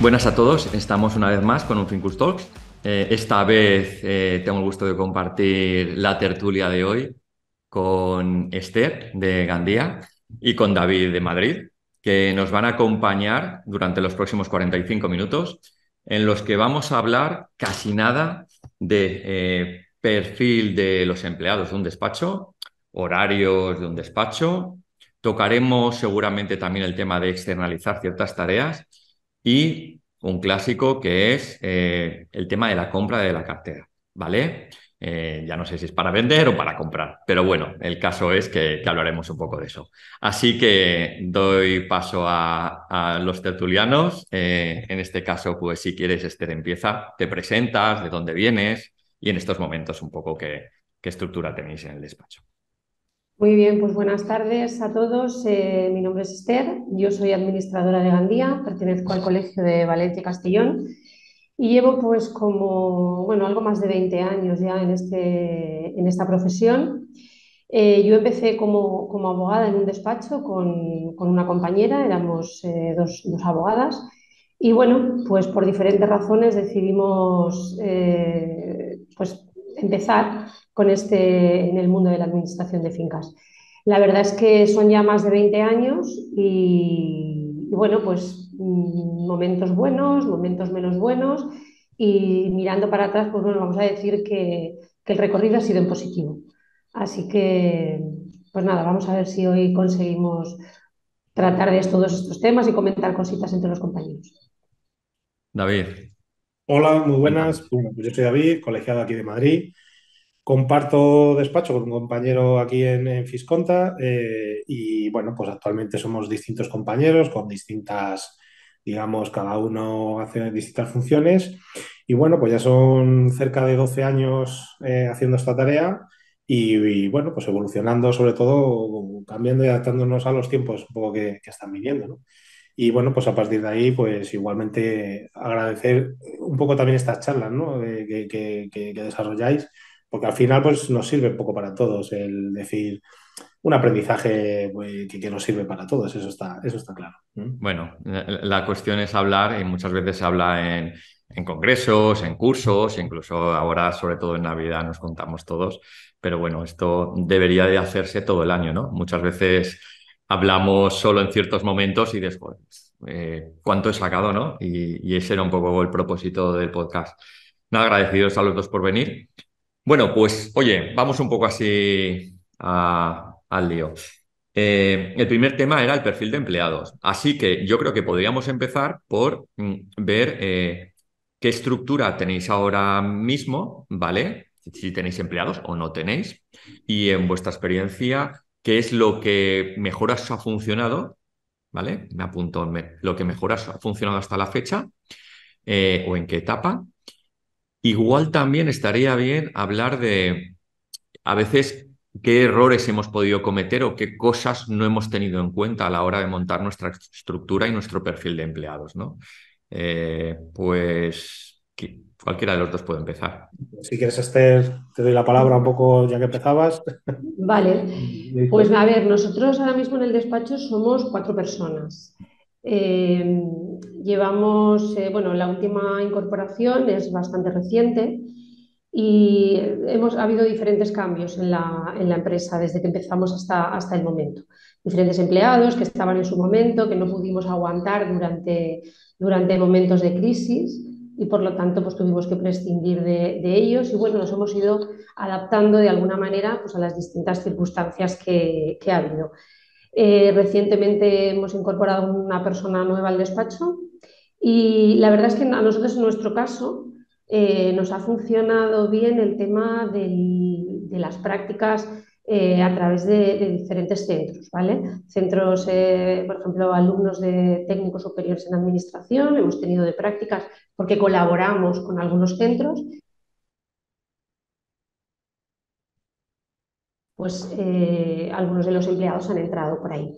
Buenas a todos, estamos una vez más con un Fincus Talks. Esta vez tengo el gusto de compartir la tertulia de hoy con Esther de Gandía y con David de Madrid, que nos van a acompañar durante los próximos 45 minutos, en los que vamos a hablar casi nada de perfil de los empleados de un despacho, horarios de un despacho. Tocaremos seguramente también el tema de externalizar ciertas tareas y un clásico que es el tema de la compra de la cartera, ¿vale? Ya no sé si es para vender o para comprar, pero bueno, el caso es que hablaremos un poco de eso. Así que doy paso a los tertulianos. En este caso, pues si quieres, Esther, empieza, te presentas, de dónde vienes y en estos momentos un poco qué estructura tenéis en el despacho. Muy bien, pues buenas tardes a todos. Mi nombre es Esther, yo soy administradora de Gandía, pertenezco al Colegio de Valencia y Castellón y llevo pues como, bueno, algo más de 20 años ya en esta profesión. Yo empecé como abogada en un despacho con una compañera, éramos dos abogadas y bueno, pues por diferentes razones decidimos pues empezar en el mundo de la administración de fincas. La verdad es que son ya más de 20 años y bueno, pues momentos buenos, momentos menos buenos y mirando para atrás, pues bueno, vamos a decir que el recorrido ha sido en positivo. Así que, pues nada, vamos a ver si hoy conseguimos tratar de todos estos temas y comentar cositas entre los compañeros. David, Hola, muy buenas. cuéntanos. Bueno, pues yo soy David, colegiado aquí de Madrid. Comparto despacho con un compañero aquí en Fisconta y bueno, pues actualmente somos distintos compañeros con distintas, digamos, cada uno hace distintas funciones y bueno, pues ya son cerca de 12 años haciendo esta tarea y, bueno, pues evolucionando sobre todo, cambiando y adaptándonos a los tiempos un poco que están viniendo, ¿no? Y bueno, pues a partir de ahí, pues igualmente agradecer un poco también estas charlas, ¿no? Que desarrolláis, porque al final pues nos sirve un poco para todos el decir un aprendizaje pues, que nos sirve para todos, eso está claro. ¿Mm? Bueno, la cuestión es hablar y muchas veces se habla en congresos, en cursos, incluso ahora, sobre todo en Navidad, nos juntamos todos, pero bueno, esto debería de hacerse todo el año, ¿no? Muchas veces hablamos solo en ciertos momentos y después, ¿cuánto he sacado, no? Y ese era un poco el propósito del podcast. Nada, agradecidos a los dos por venir. Bueno, pues oye, vamos un poco así al lío. El primer tema era el perfil de empleados. Así que yo creo que podríamos empezar por ver qué estructura tenéis ahora mismo, ¿vale? Si tenéis empleados o no tenéis. Y en vuestra experiencia, ¿qué es lo que mejor os ha funcionado? ¿Vale? Me apunto lo que mejor os ha funcionado hasta la fecha o en qué etapa. Igual también estaría bien hablar de a veces qué errores hemos podido cometer o qué cosas no hemos tenido en cuenta a la hora de montar nuestra estructura y nuestro perfil de empleados, ¿no? Pues cualquiera de los dos puede empezar. Si quieres, Esther, te doy la palabra un poco ya que empezabas. Vale, pues Listo. a ver, nosotros ahora mismo en el despacho somos 4 personas. Eh, bueno, la última incorporación es bastante reciente y ha habido diferentes cambios en la empresa desde que empezamos hasta el momento. Diferentes empleados que estaban en su momento, que no pudimos aguantar durante momentos de crisis y por lo tanto pues tuvimos que prescindir de ellos y bueno, nos hemos ido adaptando de alguna manera pues, a las distintas circunstancias que ha habido. Recientemente hemos incorporado una persona nueva al despacho y la verdad es que a nosotros en nuestro caso nos ha funcionado bien el tema de las prácticas a través de diferentes centros, ¿vale? Centros, por ejemplo, alumnos de técnicos superiores en administración, hemos tenido de prácticas porque colaboramos con algunos centros, pues algunos de los empleados han entrado por ahí.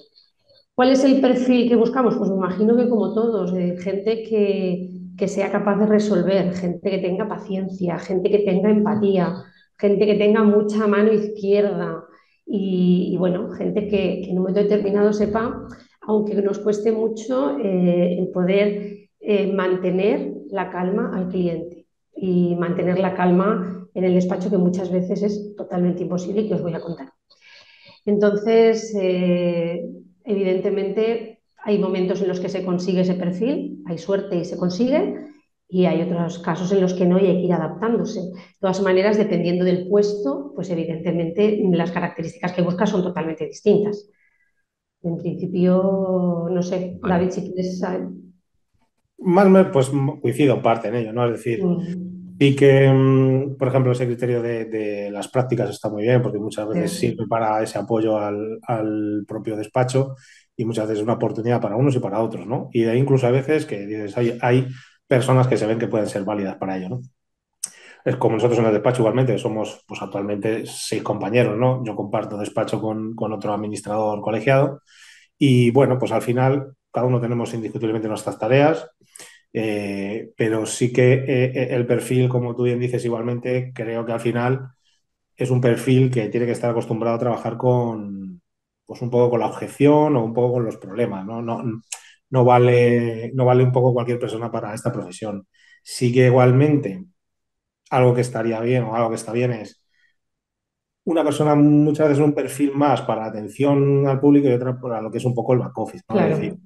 ¿Cuál es el perfil que buscamos? Pues me imagino que como todos, gente que sea capaz de resolver, gente que tenga paciencia, gente que tenga empatía, gente que tenga mucha mano izquierda y bueno, gente que en un momento determinado sepa, aunque nos cueste mucho, el poder mantener la calma al cliente y mantener la calma en el despacho, que muchas veces es totalmente imposible y que os voy a contar. Entonces, evidentemente, hay momentos en los que se consigue ese perfil, hay suerte y se consigue, y hay otros casos en los que no y hay que ir adaptándose. De todas maneras, dependiendo del puesto, pues evidentemente las características que buscas son totalmente distintas. En principio, no sé, Vale. David, si quieres saber. Pues coincido en parte en ello, ¿no? Es decir, Mm, sí que, por ejemplo, ese criterio de las prácticas está muy bien porque muchas veces eso. sirve para ese apoyo al propio despacho y muchas veces es una oportunidad para unos y para otros, ¿no? Y de ahí incluso a veces que dices, hay personas que se ven que pueden ser válidas para ello, ¿no? Es como nosotros en el despacho igualmente, somos pues actualmente 6 compañeros, ¿no? Yo comparto despacho con otro administrador colegiado y bueno, pues al final cada uno tenemos indiscutiblemente nuestras tareas, pero sí que el perfil, como tú bien dices igualmente, creo que al final es un perfil que tiene que estar acostumbrado a trabajar pues un poco con la objeción o un poco con los problemas, ¿no? No vale un poco cualquier persona para esta profesión. Sí que igualmente algo que estaría bien o algo que está bien es una persona muchas veces un perfil más para la atención al público y otra para lo que es un poco el back office, ¿no? Es decir,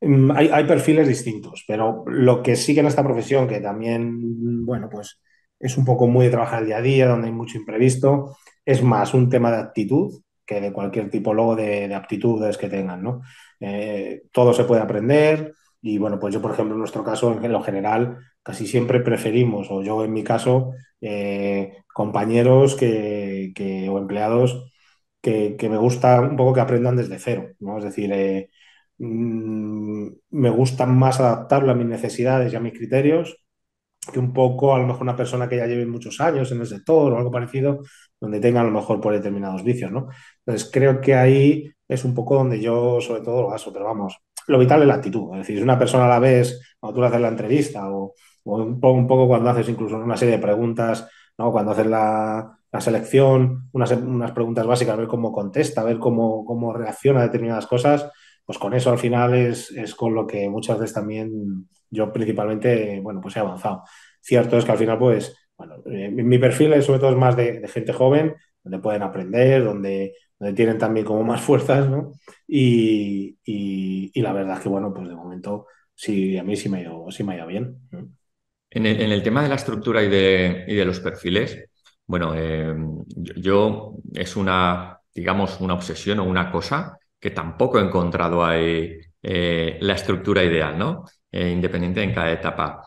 Claro, hay perfiles distintos, pero lo que sí que en esta profesión, que también, bueno, pues es un poco muy de trabajar el día a día, donde hay mucho imprevisto, es más un tema de actitud que de cualquier tipo luego de aptitudes que tengan, ¿no? Todo se puede aprender y, bueno, pues yo, por ejemplo, en nuestro caso, en lo general, casi siempre preferimos, o yo en mi caso, compañeros o empleados que me gusta un poco que aprendan desde cero, ¿no? Es decir, me gusta más adaptarlo a mis necesidades y a mis criterios que un poco a lo mejor una persona que ya lleve muchos años en el sector o algo parecido, donde tenga a lo mejor por determinados vicios, ¿no? Entonces creo que ahí es un poco donde yo sobre todo lo baso, pero vamos, lo vital es la actitud, es decir, si una persona a la ves cuando tú le haces la entrevista o un poco cuando haces incluso una serie de preguntas, ¿no? Cuando haces la selección, unas preguntas básicas, ver cómo contesta, ver cómo reacciona a determinadas cosas, pues con eso al final es con lo que muchas veces también yo principalmente, bueno, pues he avanzado. Cierto es que al final, pues, bueno, mi perfil sobre todo es más de gente joven, donde pueden aprender, donde tienen también como más fuerzas, ¿no? Y la verdad es que, bueno, pues de momento sí, a mí sí me ha ido bien. En el tema de la estructura y de los perfiles, bueno, yo es una, digamos, una obsesión o una cosa que tampoco he encontrado ahí la estructura ideal, ¿no? Independiente en cada etapa.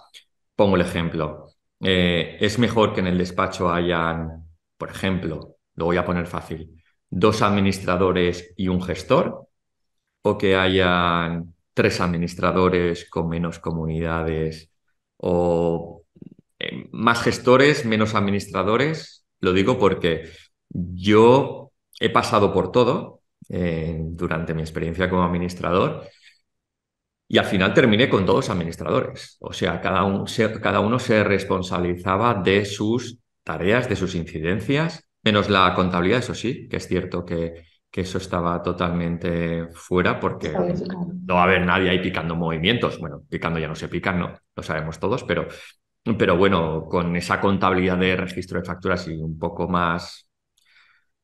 Pongo el ejemplo. Es mejor que en el despacho hayan, por ejemplo, lo voy a poner fácil, 2 administradores y un gestor, o que hayan 3 administradores con menos comunidades o más gestores, menos administradores. Lo digo porque yo he pasado por todo durante mi experiencia como administrador y al final terminé con 2 administradores. O sea, cada uno se responsabilizaba de sus tareas, de sus incidencias, menos la contabilidad, eso sí, que es cierto que eso estaba totalmente fuera porque establecido. no va a haber nadie ahí picando movimientos. Bueno, picando ya no se pican, no, lo sabemos todos, pero bueno, con esa contabilidad de registro de facturas y un poco más,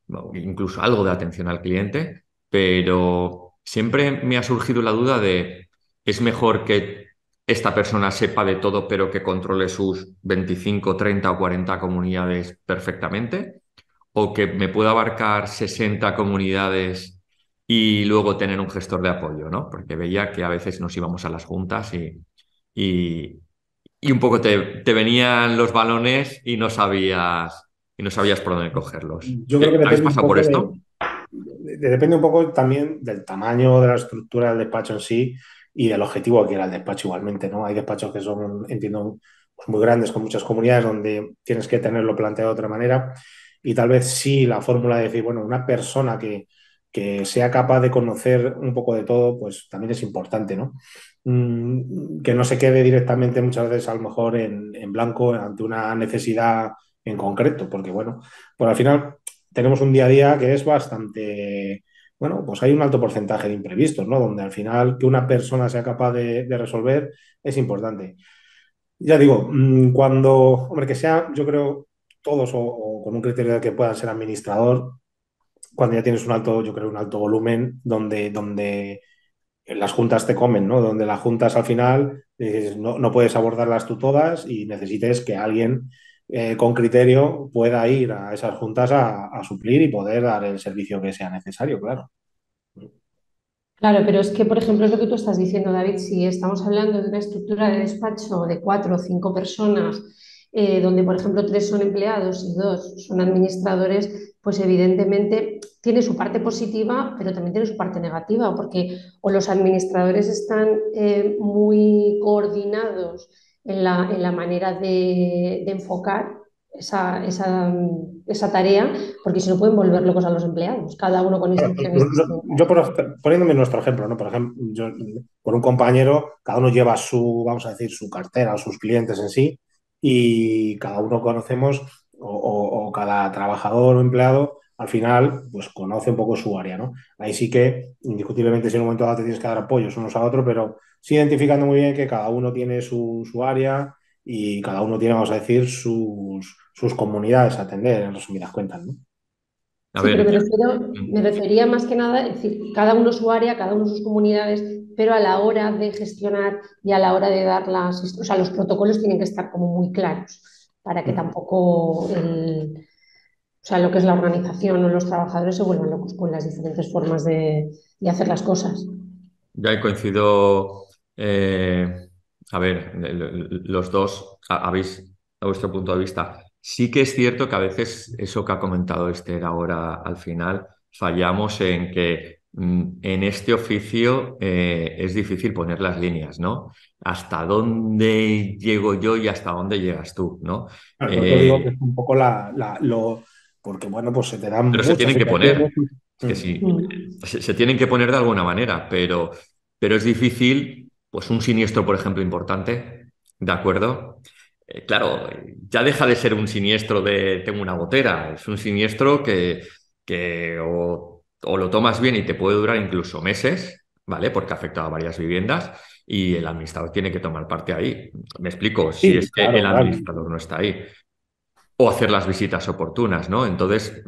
bueno, incluso algo de atención al cliente, pero siempre me ha surgido la duda de, ¿es mejor que esta persona sepa de todo, pero que controle sus 25, 30 o 40 comunidades perfectamente? ¿O que me pueda abarcar 60 comunidades y luego tener un gestor de apoyo, ¿no? Porque veía que a veces nos íbamos a las juntas y, y un poco te venían los balones y no sabías por dónde cogerlos. Yo creo que ¿Habéis depende un pasado por poco esto? depende un poco también del tamaño de la estructura del despacho en sí y del objetivo que era el despacho igualmente, ¿no? Hay despachos que son, entiendo, pues muy grandes, con muchas comunidades, donde tienes que tenerlo planteado de otra manera y tal vez sí la fórmula de decir, bueno, una persona que sea capaz de conocer un poco de todo, pues también es importante, ¿no? Que no se quede directamente muchas veces a lo mejor en blanco ante una necesidad en concreto, porque bueno, pues al final tenemos un día a día que es bueno, pues hay un alto porcentaje de imprevistos, ¿no? Donde al final que una persona sea capaz de resolver es importante. Ya digo, cuando, hombre, que sea, yo creo, todos o con un criterio de que puedan ser administrador, cuando ya tienes un alto, yo creo, un alto volumen donde las juntas te comen, ¿no? Donde las juntas al final no puedes abordarlas tú todas y necesites que alguien con criterio pueda ir a esas juntas a suplir y poder dar el servicio que sea necesario, claro. Claro, pero es que, por ejemplo, es lo que tú estás diciendo, David, si estamos hablando de una estructura de despacho de 4 o 5 personas, donde, por ejemplo, 3 son empleados y 2 son administradores, pues evidentemente tiene su parte positiva, pero también tiene su parte negativa, porque o los administradores están muy coordinados en la manera de enfocar esa tarea, porque si no pueden volver locos a los empleados, cada uno con Claro, instrucciones distintas. yo poniéndome nuestro ejemplo, ¿no? Por ejemplo, yo con un compañero, cada uno lleva su, vamos a decir, su cartera o sus clientes en sí, y cada uno conocemos, o cada trabajador o empleado, al final, pues conoce un poco su área, ¿no? Ahí sí que, indiscutiblemente, si en un momento dado te tienes que dar apoyos unos a otros, pero sí identificando muy bien que cada uno tiene su área y cada uno tiene, vamos a decir, sus comunidades a atender, en resumidas cuentas, ¿no? A Sí, pero ver, me refería más que nada, es decir, cada uno su área, cada uno sus comunidades, pero a la hora de gestionar y a la hora de dar o sea, los protocolos tienen que estar como muy claros para que tampoco o sea, lo que es la organización o los trabajadores se vuelvan locos con las diferentes formas de hacer las cosas. ya coincido, a ver, los dos habéis a vuestro punto de vista. Sí que es cierto que a veces eso que ha comentado Esther ahora al final, fallamos en que en este oficio es difícil poner las líneas, ¿no? ¿Hasta dónde llego yo y hasta dónde llegas tú, ¿no? Claro, por eso digo que Eh, es un poco porque bueno, pues se te dan pero se muchas tienen que situaciones. poner. Es que sí, Mm. se tienen que poner de alguna manera, pero es difícil, pues un siniestro, por ejemplo, importante, ¿de acuerdo? Claro, ya deja de ser un siniestro de tengo una gotera, es un siniestro que o lo tomas bien y te puede durar incluso meses, ¿vale? Porque ha afectado a varias viviendas y el administrador tiene que tomar parte ahí. Me explico, si Sí, es que el claro, claro. administrador no está ahí o hacer las visitas oportunas, ¿no? Entonces,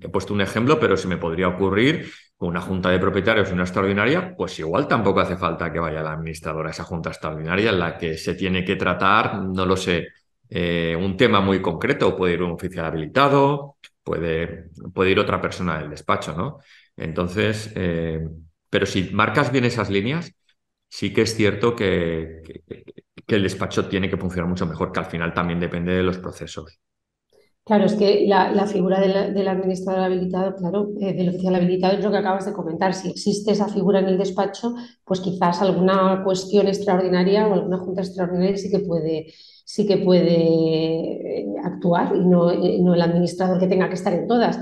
he puesto un ejemplo, pero se me podría ocurrir con una junta de propietarios, una extraordinaria, pues igual tampoco hace falta que vaya la administradora a esa junta extraordinaria en la que se tiene que tratar, no lo sé, un tema muy concreto. Puede ir un oficial habilitado, puede ir otra persona del despacho, ¿no? Entonces, pero si marcas bien esas líneas, sí que es cierto que el despacho tiene que funcionar mucho mejor, que al final también depende de los procesos. Claro, es que la figura del administrador habilitado, claro, del oficial habilitado es lo que acabas de comentar. Si existe esa figura en el despacho, pues quizás alguna cuestión extraordinaria o alguna junta extraordinaria sí que puede actuar y no el administrador que tenga que estar en todas.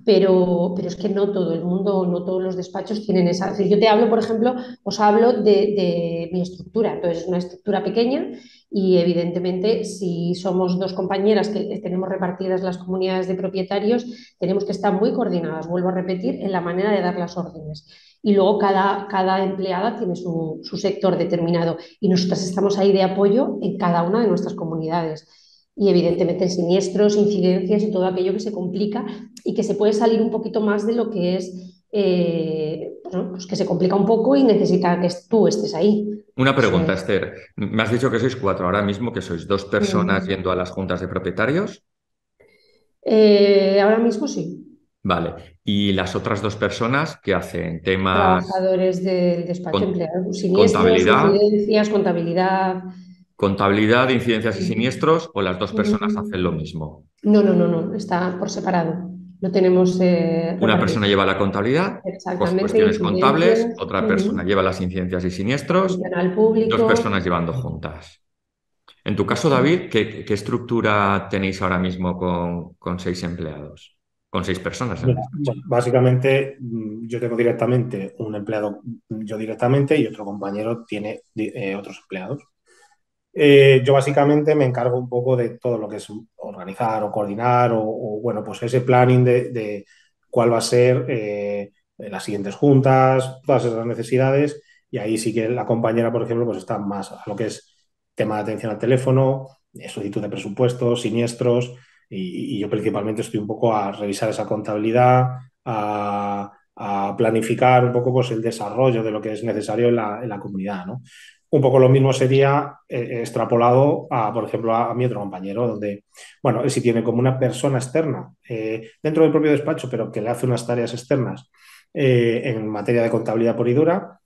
Pero es que no todo el mundo, no todos los despachos tienen esa. Es decir, yo te hablo, por ejemplo, os hablo de mi estructura. Entonces, es una estructura pequeña y evidentemente, si somos 2 compañeras que tenemos repartidas las comunidades de propietarios, tenemos que estar muy coordinadas, vuelvo a repetir, en la manera de dar las órdenes. Y luego cada empleada tiene su sector determinado y nosotras estamos ahí de apoyo en cada una de nuestras comunidades. Y evidentemente en siniestros, incidencias y todo aquello que se complica y que se puede salir un poquito más de lo que es, bueno, pues que se complica un poco y necesita que tú estés ahí. Una Eso pregunta, es. Esther. Me has dicho que sois cuatro ahora mismo, que sois dos personas Mm. yendo a las juntas de propietarios. Ahora mismo sí. Vale. ¿Y las otras dos personas que hacen temas Trabajadores del despacho, con empleados, siniestros, contabilidad, incidencias, contabilidad. contabilidad de incidencias y Mm. siniestros, o las dos personas hacen lo Mm. mismo? No, no, no, no, está por separado. Lo tenemos Una repartido. persona lleva la contabilidad, Exactamente, cuestiones contables, incidencias, otra persona lleva las incidencias y siniestros, atención al dos público. personas llevando juntas. En tu caso, Eso es. David, ¿qué estructura tenéis ahora mismo con seis empleados? Con seis personas en el Mira, despacho. bueno, básicamente yo tengo directamente un empleado, yo directamente, y otro compañero tiene otros empleados. Yo básicamente me encargo un poco de todo lo que es organizar o coordinar bueno, pues ese planning de cuál va a ser las siguientes juntas, todas esas necesidades. Y ahí sí que la compañera, por ejemplo, pues está más a lo que es tema de atención al teléfono, solicitud de presupuestos, siniestros, y yo principalmente estoy un poco a revisar esa contabilidad, a planificar un poco pues, el desarrollo de lo que es necesario en la comunidad, ¿no? Un poco lo mismo sería extrapolado a, por ejemplo, a mi otro compañero, donde, bueno, él sí tiene como una persona externa dentro del propio despacho, pero que le hace unas tareas externas en materia de contabilidad pura y dura,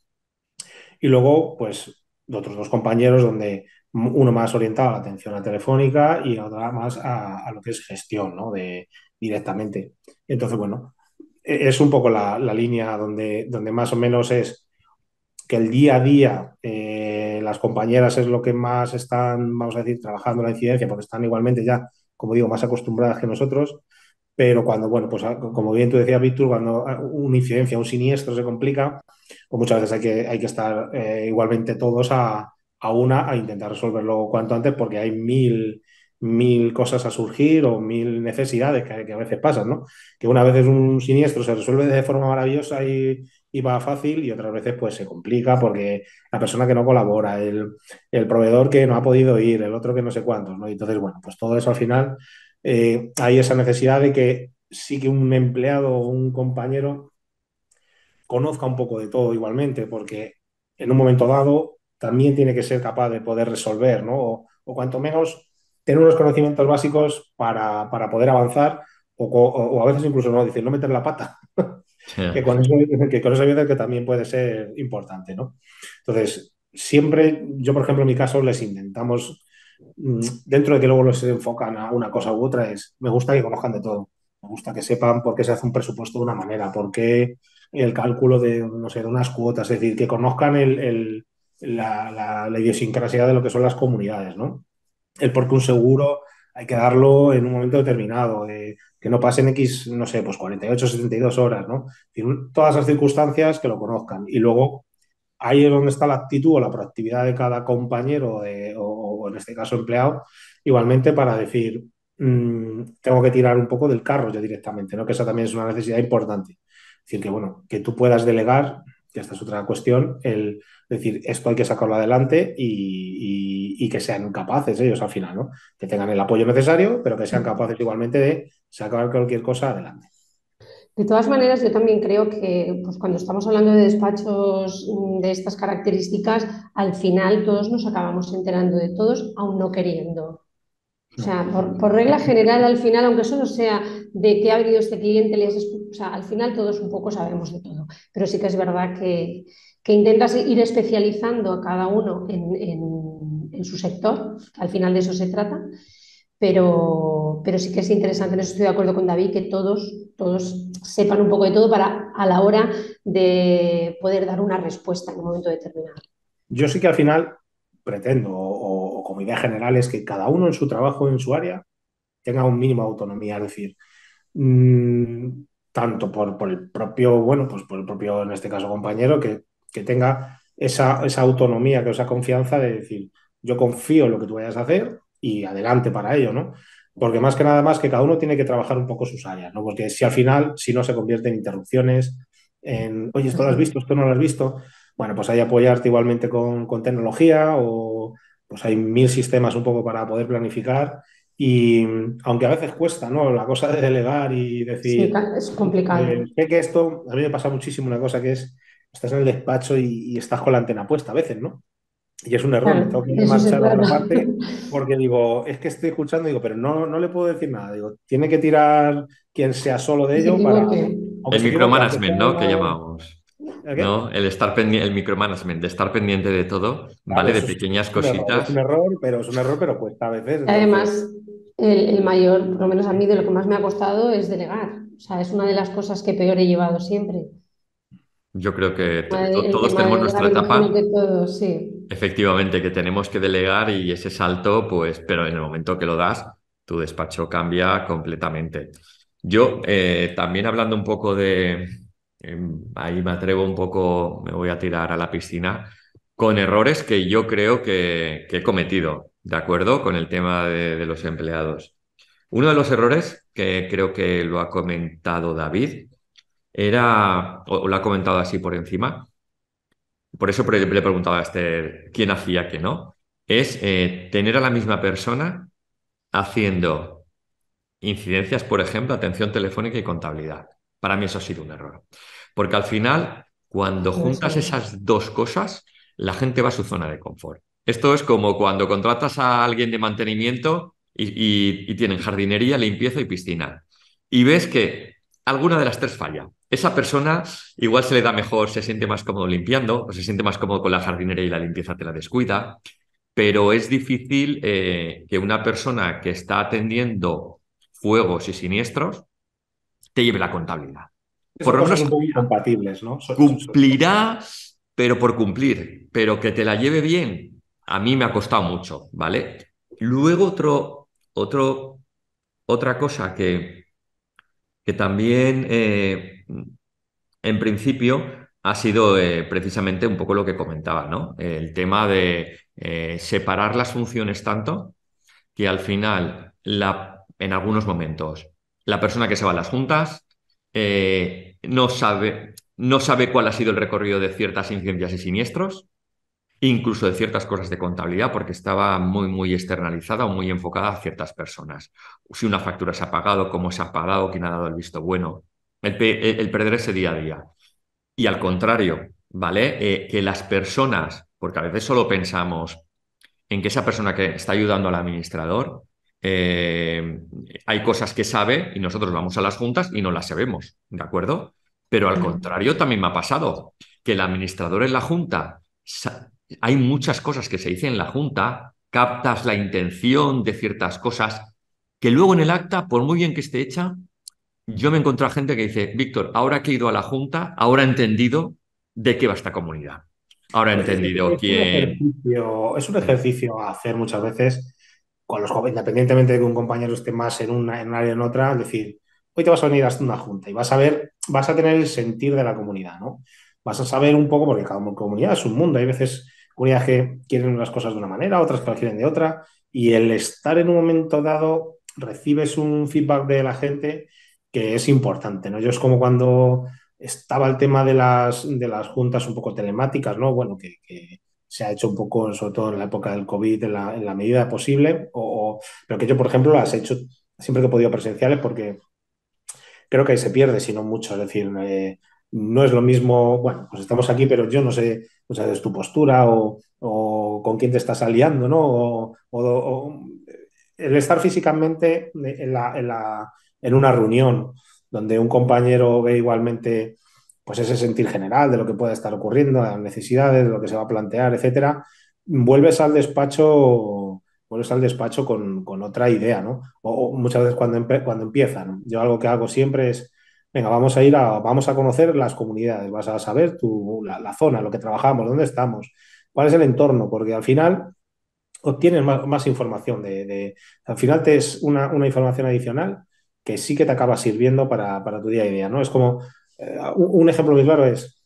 y luego, pues, otros dos compañeros donde uno más orientado a la atención a telefónica y otra más a lo que es gestión, ¿no? Directamente. Entonces, bueno, es un poco la línea donde más o menos es que el día a día las compañeras es lo que más están, vamos a decir, trabajando la incidencia, porque están igualmente ya, como digo, más acostumbradas que nosotros, pero cuando, bueno, pues como bien tú decías, Víctor, cuando una incidencia, un siniestro se complica, pues muchas veces hay que estar igualmente todos a una a intentar resolverlo cuanto antes porque hay mil cosas a surgir o mil necesidades que a veces pasan, ¿no? Que una vez es un siniestro se resuelve de forma maravillosa y va fácil y otras veces pues se complica porque la persona que no colabora, el proveedor que no ha podido ir, el otro que no sé cuántos, ¿no? Y entonces, bueno, pues todo eso al final hay esa necesidad de que sí que un empleado o un compañero conozca un poco de todo igualmente, porque en un momento dado también tiene que ser capaz de poder resolver, ¿no? O cuanto menos tener unos conocimientos básicos para poder avanzar o a veces incluso no decir, no meter la pata, Sí. que con eso hay veces que también puede ser importante, ¿no? Entonces, siempre, yo por ejemplo en mi caso les intentamos, dentro de que luego se enfocan a una cosa u otra, me gusta que conozcan de todo. Me gusta que sepan por qué se hace un presupuesto de una manera, por qué el cálculo de, no sé, de unas cuotas, es decir, que conozcan la idiosincrasia de lo que son las comunidades, ¿no? El por qué un seguro hay que darlo en un momento determinado, que no pasen X, no sé, pues 48, 72 horas, ¿no? Es decir, todas esas circunstancias que lo conozcan. Y luego ahí es donde está la actitud o la proactividad de cada compañero o en este caso empleado, igualmente para decir, tengo que tirar un poco del carro yo directamente, ¿no? Que esa también es una necesidad importante. Es decir, que bueno, que tú puedas delegar, que esta es otra cuestión, el decir, esto hay que sacarlo adelante y que sean capaces ellos al final, ¿no? Que tengan el apoyo necesario, pero que sean capaces igualmente de sacar cualquier cosa adelante. De todas maneras, yo también creo que pues, cuando estamos hablando de despachos de estas características, al final todos nos acabamos enterando de todos, aún no queriendo. O sea, por regla general, al final, aunque solo sea de que ha venido este cliente, o sea, al final todos un poco sabemos de todo. Pero sí que es verdad que intentas ir especializando a cada uno en su sector, al final de eso se trata, pero sí que es interesante, en eso estoy de acuerdo con David, que todos sepan un poco de todo para a la hora de poder dar una respuesta en un momento determinado. Yo sí que al final pretendo, o como idea general, es que cada uno en su trabajo, en su área, tenga un mínimo de autonomía, es decir, mmm, tanto por el propio, bueno, pues por el propio, en este caso, compañero, que tenga esa autonomía, que esa confianza de decir, yo confío en lo que tú vayas a hacer y adelante para ello, ¿no? Porque más que nada más que cada uno tiene que trabajar un poco sus áreas, ¿no? Porque si al final, si no se convierte en interrupciones, en, oye, esto lo has visto, esto no lo has visto, bueno, pues hay apoyarte igualmente con tecnología o pues hay mil sistemas un poco para poder planificar y aunque a veces cuesta, ¿no? La cosa de delegar y Sí, decir, es complicado. sé que esto, a mí me pasa muchísimo una cosa que es, estás en el despacho y estás con la antena puesta a veces, ¿no? Y es un error, me tengo Claro, que ir de a eso se marchar a otra trata. parte porque digo, es que estoy escuchando, digo, pero no le puedo decir nada, digo, tiene que tirar quien sea solo de Que se ello para, equivoque. aunque El se equivoque, aunque micromanagement, sea ¿no? Que una... llamamos, ¿El qué? ¿no? El estar pendiente, el micromanagement, de estar pendiente de todo, Claro, ¿vale? De eso pequeñas es un cositas. error, pero es un error, pero cuesta a veces, entonces... Además, el mayor, por lo menos a mí, de lo que más me ha costado es delegar. O sea, es una de las cosas que peor he llevado siempre. Yo creo que El todos tema de tenemos delegar, nuestra imagino que etapa, todos, sí. efectivamente, que tenemos que delegar y ese salto, pues, pero en el momento que lo das, tu despacho cambia completamente. Yo, también hablando un poco ahí me atrevo un poco, me voy a tirar a la piscina, con errores que yo creo que he cometido, ¿de acuerdo? Con el tema de los empleados. Uno de los errores, que creo que lo ha comentado David, o lo ha comentado así por encima, por eso le he preguntado a Esther quién hacía qué no, es tener a la misma persona haciendo incidencias, por ejemplo, atención telefónica y contabilidad. Para mí eso ha sido un error. Porque al final, cuando Puede juntas ser. esas dos cosas, la gente va a su zona de confort. Esto es como cuando contratas a alguien de mantenimiento y tienen jardinería, limpieza y piscina. Y ves que alguna de las tres falla. Esa persona igual se le da mejor, se siente más cómodo limpiando, o se siente más cómodo con la jardinería y la limpieza te la descuida, pero es difícil que una persona que está atendiendo fuegos y siniestros te lleve la contabilidad. Que Por son lo cosas menos un poco incompatibles, ¿no? cumplirá, pero por cumplir, pero que te la lleve bien, a mí me ha costado mucho, ¿vale? Luego otra cosa que también en principio ha sido precisamente un poco lo que comentaba, ¿no? El tema de separar las funciones tanto que al final, en algunos momentos, la persona que se va a las juntas no sabe cuál ha sido el recorrido de ciertas incidencias y siniestros, incluso de ciertas cosas de contabilidad, porque estaba muy, muy externalizada o muy enfocada a ciertas personas. Si una factura se ha pagado, cómo se ha pagado, quién ha dado el visto bueno, el perder ese día a día. Y al contrario, ¿vale? Que las personas, porque a veces solo pensamos en que esa persona que está ayudando al administrador, eh, hay cosas que sabe y nosotros vamos a las juntas y no las sabemos, ¿de acuerdo? Pero al Claro. contrario, también me ha pasado que el administrador en la junta, hay muchas cosas que se dicen en la junta, captas la intención de ciertas cosas, que luego en el acta, por muy bien que esté hecha, yo me encontré a gente que dice, Víctor, ahora que he ido a la junta, ahora he entendido de qué va esta comunidad. Ahora he entendido quién... Es un ejercicio a hacer muchas veces con los jóvenes, independientemente de que un compañero esté más en un área o en otra, es decir, hoy te vas a venir a una junta y vas a ver, vas a tener el sentir de la comunidad, ¿no? Vas a saber un poco, porque cada comunidad es un mundo, hay veces comunidades que quieren unas cosas de una manera, otras que las quieren de otra, y el estar en un momento dado, recibes un feedback de la gente que es importante, ¿no? Yo es como cuando estaba el tema de las juntas un poco telemáticas, ¿no? Bueno, que se ha hecho un poco, sobre todo en la época del COVID, en la medida posible, pero que yo, por ejemplo, las he hecho siempre que he podido presenciales porque creo que ahí se pierde, si no mucho. Es decir, no es lo mismo, bueno, pues estamos aquí, pero yo no sé muchas veces tu postura o con quién te estás aliando, ¿no? El estar físicamente en una reunión donde un compañero ve igualmente pues ese sentir general de lo que pueda estar ocurriendo, las necesidades, de lo que se va a plantear, etcétera, vuelves al despacho, con otra idea, ¿no? O muchas veces cuando empiezan. Yo algo que hago siempre es, venga, vamos a conocer las comunidades, vas a saber la zona, lo que trabajamos, dónde estamos, cuál es el entorno, porque al final obtienes más información. Al final te es una información adicional que sí que te acaba sirviendo para tu día a día, ¿no? Es como, un ejemplo muy claro es,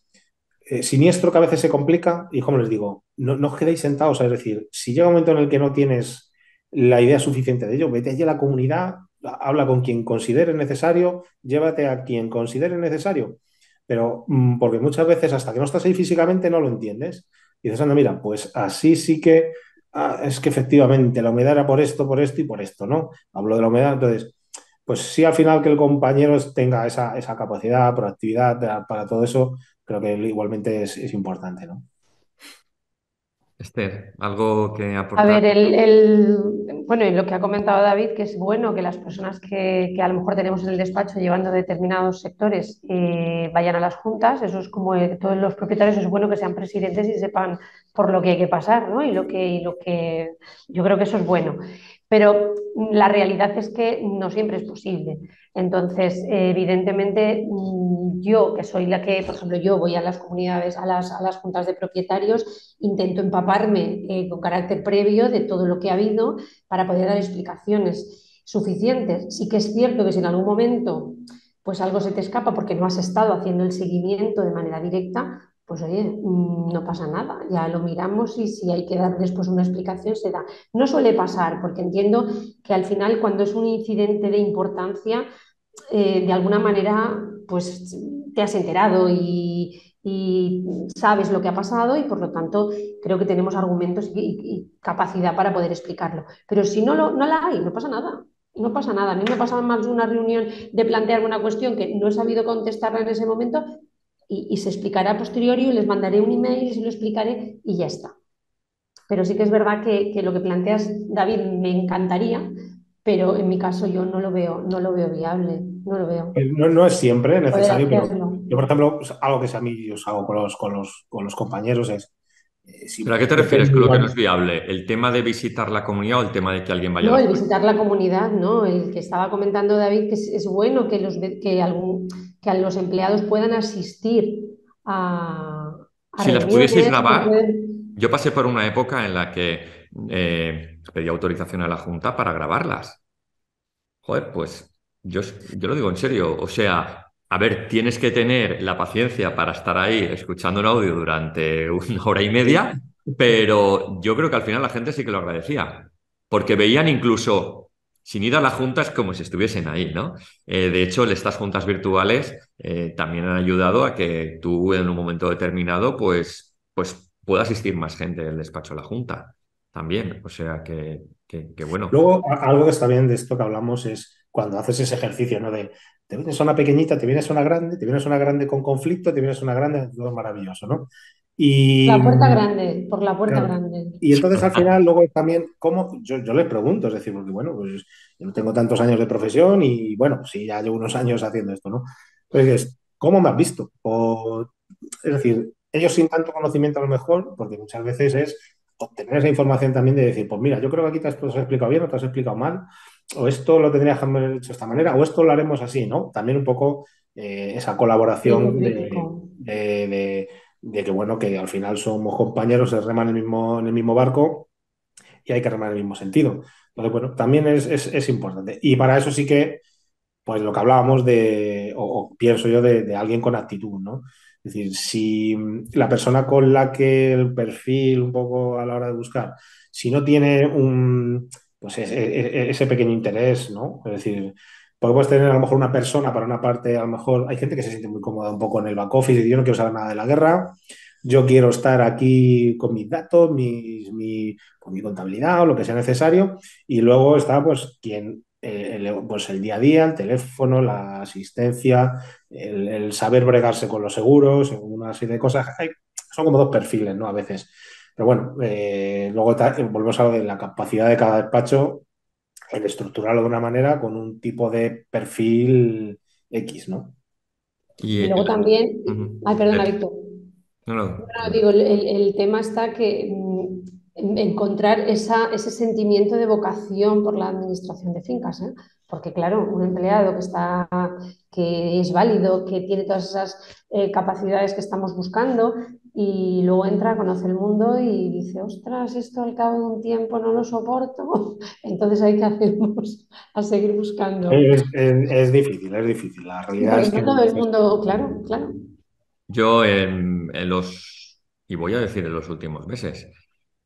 siniestro que a veces se complica y como les digo, no os quedéis sentados, es decir, si llega un momento en el que no tienes la idea suficiente de ello, vete allí a la comunidad, habla con quien consideres necesario, llévate a quien consideres necesario, pero porque muchas veces hasta que no estás ahí físicamente no lo entiendes. Y dices, anda, mira, pues así sí que, es que efectivamente la humedad era por esto y por esto, ¿no? Hablo de la humedad, entonces, pues sí, al final que el compañero tenga esa capacidad, proactividad para todo eso, creo que igualmente es importante, ¿no? Esther, ¿algo que A aportar? ver, bueno, y lo que ha comentado David, que es bueno que las personas que a lo mejor tenemos en el despacho llevando determinados sectores vayan a las juntas, eso es como todos los propietarios, es bueno que sean presidentes y sepan por lo que hay que pasar, ¿no? Y lo que yo creo que eso es bueno. Pero la realidad es que no siempre es posible. Entonces, evidentemente, yo, que soy la que, por ejemplo, yo voy a las comunidades, a las juntas de propietarios, intento empaparme con carácter previo de todo lo que ha habido para poder dar explicaciones suficientes. Sí que es cierto que si en algún momento pues algo se te escapa porque no has estado haciendo el seguimiento de manera directa, pues oye, no pasa nada, ya lo miramos y si hay que dar después una explicación se da. No suele pasar porque entiendo que al final cuando es un incidente de importancia de alguna manera pues te has enterado y sabes lo que ha pasado y por lo tanto creo que tenemos argumentos y capacidad para poder explicarlo. Pero si no la hay, no pasa nada. No pasa nada. A mí me ha pasado más de una reunión de plantear una cuestión que no he sabido contestarla en ese momento y se explicará a posteriori, les mandaré un email y se lo explicaré y ya está. Pero sí que es verdad que lo que planteas, David, me encantaría, pero en mi caso yo no lo veo viable, no lo veo. No, no es siempre Poder necesario, pero hacerlo. yo, por ejemplo, pues, algo que a mí yo os hago con los compañeros es, si ¿Pero a qué te refieres depende con lo que no igual. es viable? ¿El tema de visitar la comunidad o el tema de que alguien vaya a No, la el escuela? visitar la comunidad, ¿no? El que estaba comentando David, que es bueno que que a los empleados puedan asistir a Si las pudieseis reuniones, que grabar, pueden... yo pasé por una época en la que pedí autorización a la Junta para grabarlas. Joder, pues yo lo digo en serio. O sea, a ver, tienes que tener la paciencia para estar ahí escuchando un audio durante una hora y media, pero yo creo que al final la gente sí que lo agradecía, porque veían incluso, sin ir a la junta, es como si estuviesen ahí, ¿no? De hecho, estas juntas virtuales también han ayudado a que tú en un momento determinado, pues pueda asistir más gente del despacho a la junta también. O sea que bueno. Luego, algo que está bien de esto que hablamos es cuando haces ese ejercicio, ¿no? De te vienes a una pequeñita, te vienes a una grande, te vienes a una grande con conflicto, te vienes a una grande, todo maravilloso, ¿no? Y, La puerta grande, por la puerta claro, grande. y entonces al final, luego también, ¿cómo? Yo le pregunto, es decir, porque bueno, pues yo no tengo tantos años de profesión y bueno, sí, ya llevo unos años haciendo esto, ¿no? Pues es, ¿cómo me has visto? O, es decir, ellos sin tanto conocimiento a lo mejor, porque muchas veces es obtener esa información también de decir, pues mira, yo creo que aquí te has explicado bien o te has explicado mal, o esto lo tendrías que haber hecho de esta manera, o esto lo haremos así, ¿no? También un poco esa Tiempo colaboración crítico. de que, bueno, que al final somos compañeros, se reman en el mismo barco y hay que remar en el mismo sentido. Entonces, bueno, también es importante. Y para eso sí que pues lo que hablábamos o pienso yo, de alguien con actitud, ¿no? Es decir, si la persona con la que el perfil un poco a la hora de buscar, si no tiene pues ese pequeño interés, ¿no? Es decir, podemos tener a lo mejor una persona para una parte, a lo mejor hay gente que se siente muy cómoda un poco en el back office y yo no quiero saber nada de la guerra, yo quiero estar aquí con mis datos, con mi contabilidad o lo que sea necesario, y luego está pues quien pues el día a día, el teléfono, la asistencia, el saber bregarse con los seguros, una serie de cosas. Son como dos perfiles, ¿no? A veces. Pero bueno, luego volvemos a lo de la capacidad de cada despacho en estructurarlo de una manera con un tipo de perfil X, ¿no? Y, Y luego también, ujú. ay, perdona, Víctor. No, no, No, digo, el tema está que encontrar ese sentimiento de vocación por la administración de fincas, ¿eh? Porque claro, un empleado que es válido, que tiene todas esas capacidades que estamos buscando y luego entra, conoce el mundo y dice, ostras, esto al cabo de un tiempo no lo soporto, entonces hay que hacernos a seguir buscando. Es difícil, es difícil. La realidad Porque es que no todo el mundo, claro, claro. yo y voy a decir en los últimos meses,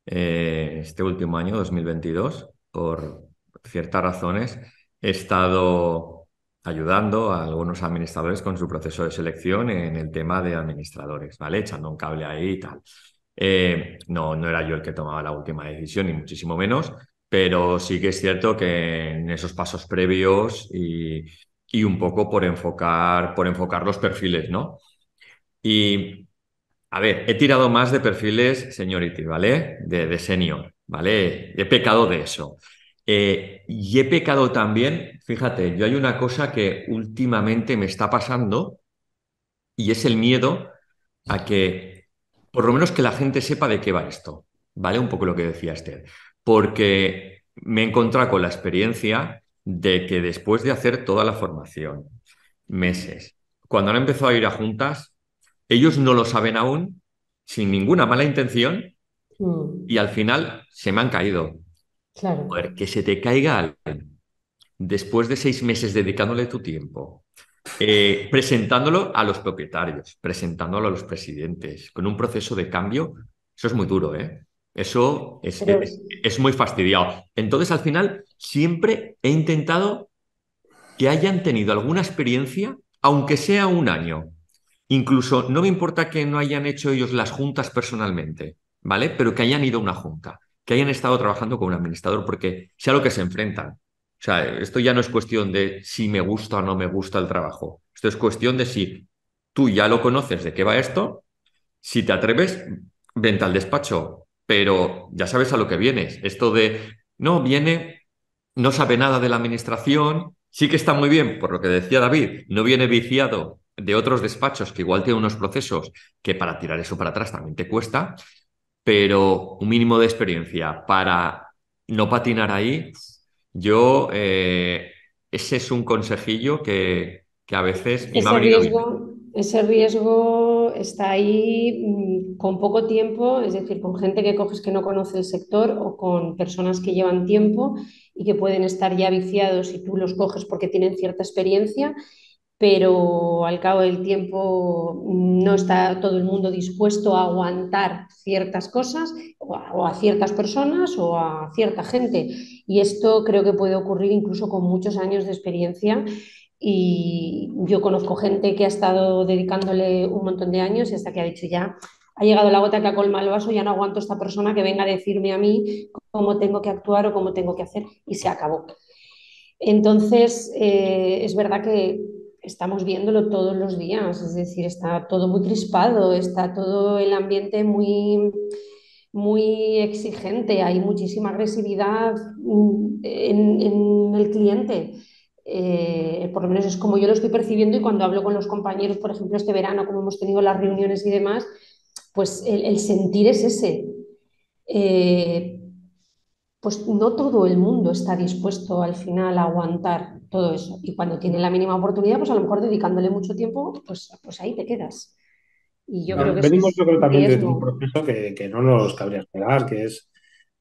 este último año, 2022, por ciertas razones, he estado ayudando a algunos administradores con su proceso de selección en el tema de administradores, ¿vale? Echando un cable ahí y tal. No era yo el que tomaba la última decisión, ni muchísimo menos, pero sí que es cierto que en esos pasos previos y un poco por enfocar los perfiles, ¿no? Y, a ver, he tirado más de perfiles seniority, ¿vale? De senior, ¿vale? He pecado de eso. Y he pecado también, fíjate, yo hay una cosa que últimamente me está pasando y es el miedo a que, por lo menos que la gente sepa de qué va esto, ¿vale? Un poco lo que decía Esther. Porque me he encontrado con la experiencia de que después de hacer toda la formación, meses, cuando han empezado a ir a juntas, ellos no lo saben aún, sin ninguna mala intención, y al final se me han caído. Claro. Joder, que se te caiga alguien después de 6 meses dedicándole tu tiempo, presentándolo a los propietarios, presentándolo a los presidentes, con un proceso de cambio, eso es muy duro, ¿eh? Eso Pero es muy fastidiado. Entonces, al final, siempre he intentado que hayan tenido alguna experiencia, aunque sea un año. Incluso no me importa que no hayan hecho ellos las juntas personalmente, ¿vale? Pero que hayan ido a una junta, que hayan estado trabajando con un administrador, porque sea lo que se enfrentan. O sea, esto ya no es cuestión de si me gusta o no me gusta el trabajo. Esto es cuestión de si tú ya lo conoces de qué va esto, si te atreves, vente al despacho, pero ya sabes a lo que vienes. Esto de, no, viene, no sabe nada de la administración, sí que está muy bien, por lo que decía David, no viene viciado de otros despachos que igual tienen unos procesos que para tirar eso para atrás también te cuesta, pero un mínimo de experiencia para no patinar ahí, yo, ese es un consejillo que a veces, y me ha venido bien. Ese riesgo está ahí con poco tiempo, es decir, con gente que coges que no conoce el sector o con personas que llevan tiempo y que pueden estar ya viciados y tú los coges porque tienen cierta experiencia, pero al cabo del tiempo no está todo el mundo dispuesto a aguantar ciertas cosas o a ciertas personas o a cierta gente. Y esto creo que puede ocurrir incluso con muchos años de experiencia. Y yo conozco gente que ha estado dedicándole un montón de años y hasta que ha dicho ya, ha llegado la gota que ha colmado el vaso, ya no aguanto esta persona que venga a decirme a mí cómo tengo que actuar o cómo tengo que hacer y se acabó. Entonces, es verdad que estamos viéndolo todos los días, es decir, está todo muy crispado, está todo el ambiente muy exigente, hay muchísima agresividad en el cliente. Por lo menos es como yo lo estoy percibiendo y cuando hablo con los compañeros, por ejemplo, este verano, como hemos tenido las reuniones y demás, pues el sentir es ese. Eh, pues no todo el mundo está dispuesto al final a aguantar todo eso. Y cuando tiene la mínima oportunidad, pues a lo mejor dedicándole mucho tiempo, pues ahí te quedas. Y yo creo que eso Venimos, es yo creo, un también de un riesgo. proceso que no nos cabría esperar, que es,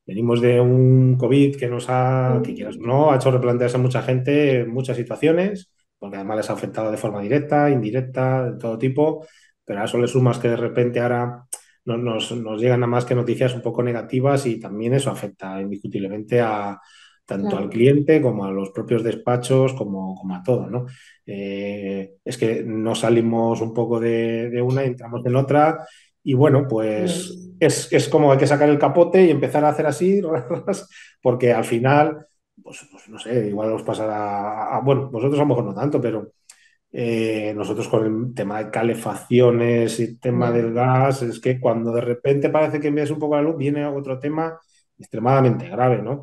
venimos de un COVID que nos ha, que quieras o no, ha hecho replantearse a mucha gente en muchas situaciones, porque además les ha afectado de forma directa, indirecta, de todo tipo, pero a eso le sumas que de repente ahora nos llegan a más que noticias un poco negativas y también eso afecta indiscutiblemente a tanto al Claro, cliente como a los propios despachos, como a todo, ¿no? Es que no salimos un poco de una y entramos en otra y bueno, pues es, es como hay que sacar el capote y empezar a hacer así, porque al final, pues no sé, igual os pasará, bueno, vosotros a lo mejor no tanto, pero nosotros con el tema de calefacciones y tema ya, del gas, es que cuando de repente parece que envías un poco la luz, viene otro tema extremadamente grave, ¿no?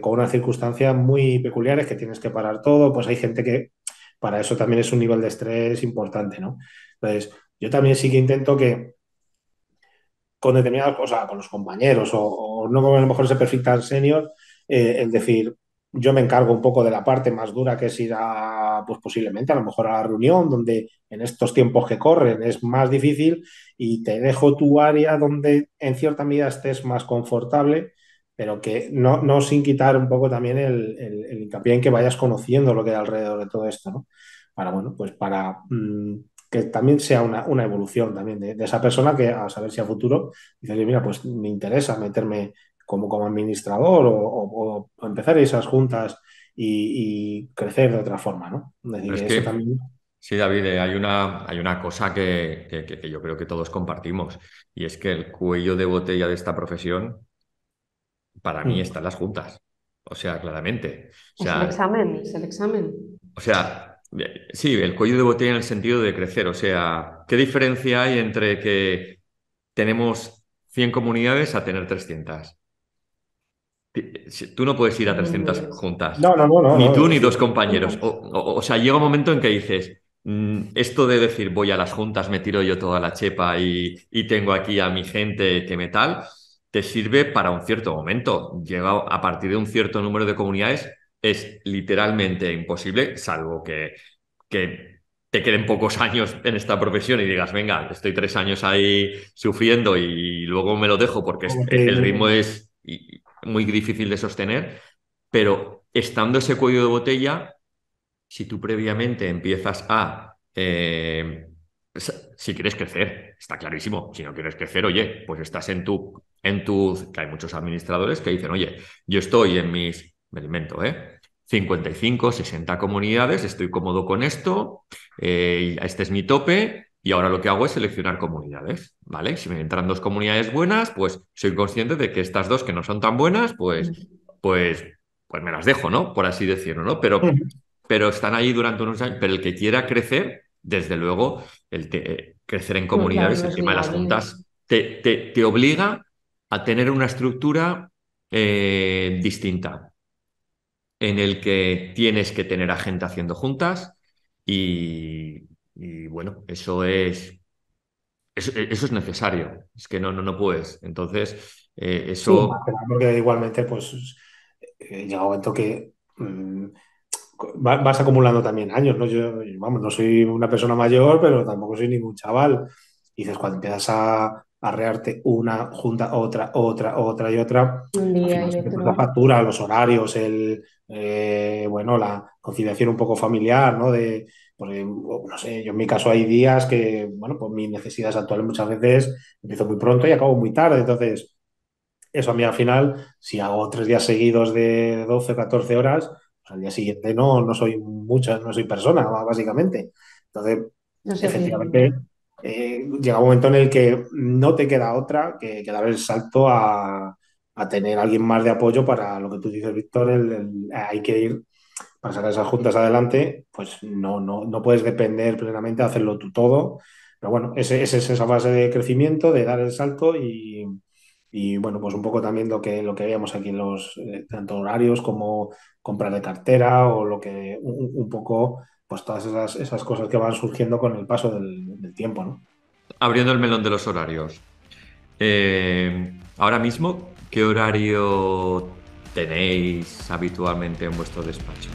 Con unas circunstancias muy peculiares que tienes que parar todo, pues hay gente que para eso también es un nivel de estrés importante, ¿no? Entonces, yo también sí que intento que con determinadas cosas, con los compañeros o no con a lo mejor ese perfil tan senior, el decir, yo me encargo un poco de la parte más dura que es ir a, pues posiblemente a lo mejor a la reunión, donde en estos tiempos que corren es más difícil y te dejo tu área donde en cierta medida estés más confortable, pero que no sin quitar un poco también el hincapié en que vayas conociendo lo que hay alrededor de todo esto, ¿no? Para, bueno, pues para que también sea una evolución también de esa persona que a saber si a futuro dice, oye, mira, pues me interesa meterme como administrador o empezar esas juntas y crecer de otra forma, ¿no? Es decir, Pero es que eso que, también. sí, David, hay una cosa que yo creo que todos compartimos, y es que el cuello de botella de esta profesión, para mí, está en las juntas. O sea, claramente. es el examen, es el examen. O sea, sí, el cuello de botella en el sentido de crecer. O sea, ¿qué diferencia hay entre que tenemos 100 comunidades a tener 300? Tú no puedes ir a 300 juntas, No, no, no, no, ni tú no, ni sí, dos compañeros. O sea, llega un momento en que dices, esto de decir voy a las juntas, me tiro yo toda la chepa y tengo aquí a mi gente que me tal, te sirve para un cierto momento. Llega a partir de un cierto número de comunidades, es literalmente imposible, salvo que te queden pocos años en esta profesión y digas, venga, estoy 3 años ahí sufriendo y luego me lo dejo porque como el ritmo que- es muy difícil de sostener, pero estando ese cuello de botella, si tú previamente empiezas a... si quieres crecer, está clarísimo. Si no quieres crecer, oye, pues estás que hay muchos administradores que dicen, oye, yo estoy en mis, me lo invento, ¿eh? 55, 60 comunidades, estoy cómodo con esto, este es mi tope y ahora lo que hago es seleccionar comunidades, ¿vale? Si me entran 2 comunidades buenas, pues soy consciente de que estas 2 que no son tan buenas, pues, pues me las dejo, ¿no? Por así decirlo, ¿no? Pero están ahí durante unos años, pero el que quiera crecer, desde luego, crecer en No, claro, comunidades, no el es tema de las viable. juntas, te obliga a tener una estructura distinta en el que tienes que tener a gente haciendo juntas y bueno, eso es necesario. Es que no puedes. Entonces, Sí, más eso que nada porque igualmente pues llega un momento que vas acumulando también años, ¿no? Yo, vamos, no soy una persona mayor, pero tampoco soy ningún chaval. Y dices, cuando empiezas a arrearte una junta, otra y otra, Un al día final y se te pasa la otro. factura, los horarios, bueno, la conciliación un poco familiar, ¿no? Porque, no sé, yo en mi caso hay días que, bueno, pues mis necesidades actuales muchas veces empiezo muy pronto y acabo muy tarde, entonces eso a mí al final, si hago 3 días seguidos de 12 o 14 horas, pues al día siguiente no soy mucha, no soy persona, básicamente. Entonces, No sé, efectivamente, llega un momento en el que no te queda otra que dar el salto a tener a alguien más de apoyo para lo que tú dices, Víctor, hay que ir para sacar esas juntas adelante, pues no puedes depender plenamente de hacerlo tú todo. Pero bueno, ese es esa fase de crecimiento, de dar el salto y bueno, pues un poco también lo que veíamos aquí en los tanto horarios como comprar de cartera o un poco, pues todas esas cosas que van surgiendo con el paso del tiempo, ¿no? abriendo el melón de los horarios. Ahora mismo, ¿qué horario tenéis habitualmente en vuestro despacho?